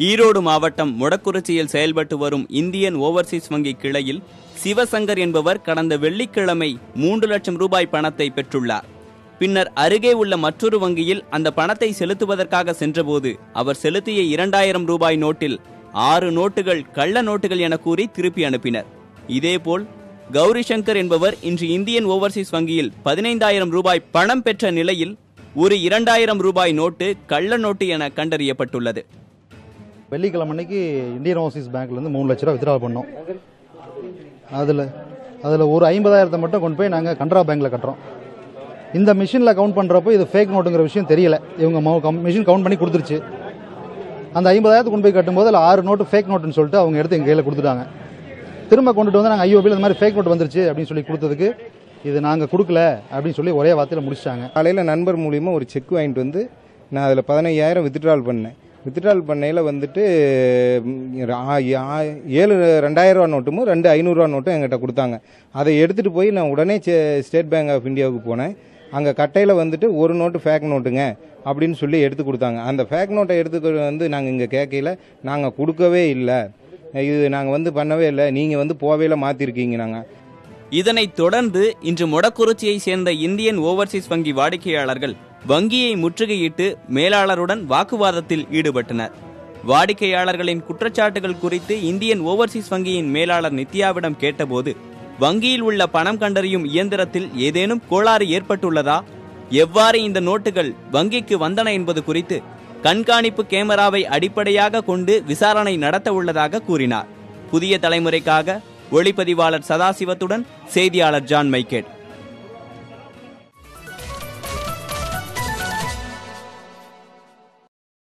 ஈரோடு மாவட்டம் மொடக்குறிச்சியில் செயல்பட்டு வரும் இந்தியன் ஓவர்சீஸ் வங்கி கிளையில் சிவசங்கர் என்பவர் கடந்த வெள்ளிக்கிழமை 3 லட்சம் ரூபாய் பணத்தை பெற்றுள்ளார். பின்னர் அருகே உள்ள மற்றொரு வங்கியில் அந்த பணத்தை செலுத்துவதற்காக சென்றபோது அவர் செலுத்திய 2000 ரூபாய் நோட்டில் 6 நோட்டுகள் கள்ள நோட்டுகள் என கூறி திருப்பி அனுப்பினர். இதேபோல் கௌரிசங்கர் என்பவர் இன்று இந்தியன் ஓவர்சீஸ் வங்கியில் 15000 ரூபாய் பணம் பெற்ற நிலையில் ஒரு 2000 ரூபாய் நோட்டு கள்ள நோட்டு என கண்டறியப்பட்டுள்ளது. வெள்ளிக்கிழமை அன்னைக்கு இந்தியன் ஓவர்சீஸ் பேங்க்லேருந்து 3 லட்ச ரூபா வித்ட்ரா பண்ணோம். அதில் ஒரு 50,000 மட்டும் கொண்டு போய் நாங்கள் கனரா பேங்க்கில் கட்டுறோம். இந்த மிஷினில் கவுண்ட் பண்ணுறப்போ இது ஃபேக் நோட்டுங்கிற விஷயம் தெரியல. இவங்க மிஷின் கவுண்ட் பண்ணி கொடுத்துருச்சு. அந்த 50,000 கொண்டு போய் கட்டும்போது அதில் 6 நோட்டு ஃபேக் நோட்டுன்னு சொல்லிட்டு அவங்க எடுத்து எங்கள் கையில் கொடுத்துட்டாங்க. திரும்ப கொண்டுட்டு வந்து நாங்கள் ஐஓபியில் இந்த மாதிரி ஃபேக் நோட்டு வந்துருச்சு அப்படின்னு சொல்லி கொடுத்ததுக்கு இது நாங்கள் கொடுக்கல அப்படின்னு சொல்லி ஒரே வார்த்தையில் முடிச்சிட்டாங்க. காலையில் நண்பர் மூலியமாக ஒரு செக் வாங்கிட்டு வந்து நான் அதில் 15,000 வித்ட்ரால் பண்ணேன். வித்ட்ரால் பண்ணையில் வந்துட்டு 7 2000 நோட்டும் 2 500 நோட்டும் என்கிட்ட கொடுத்தாங்க. அதை எடுத்துகிட்டு போய் நான் உடனே ஸ்டேட் பேங்க் ஆஃப் இந்தியாவுக்கு போனேன். அங்கே கட்டையில் வந்துட்டு ஒரு நோட்டு ஃபேக் நோட்டுங்க அப்படின்னு சொல்லி எடுத்து கொடுத்தாங்க. அந்த ஃபேக் நோட்டை எடுத்து வந்து நாங்கள் இங்கே கேட்கல, நாங்கள் கொடுக்கவே இல்லை, இது நாங்கள் பண்ணவே இல்லை, நீங்கள் போவையில் மாற்றிருக்கீங்க. நாங்கள் இதனைத் தொடர்ந்து இன்று மொடக்குறிச்சியை சேர்ந்த இந்தியன் ஓவர்சீஸ் வங்கி வாடிக்கையாளர்கள் வங்கியை முற்றுகையிட்டு மேலாளருடன் வாக்குவாதத்தில் ஈடுபட்டனர். வாடிக்கையாளர்களின் குற்றச்சாட்டுகள் குறித்து இந்தியன் ஓவர்சீஸ் வங்கியின் மேலாளர் நித்யாவிடம் கேட்டபோது வங்கியில் உள்ள பணம் கண்டறியும் இயந்திரத்தில் ஏதேனும் கோளாறு ஏற்பட்டுள்ளதா, எவ்வாறு இந்த நோட்டுகள் வங்கிக்கு வந்தன என்பது குறித்து கண்காணிப்பு கேமராவை அடிப்படையாக கொண்டு விசாரணை நடத்த உள்ளதாக கூறினார். புதிய தலைமுறைக்காக ஒளிப்பதிவாளர் சதாசிவத்துடன் செய்தியாளர் ஜான் மைக்கேட்.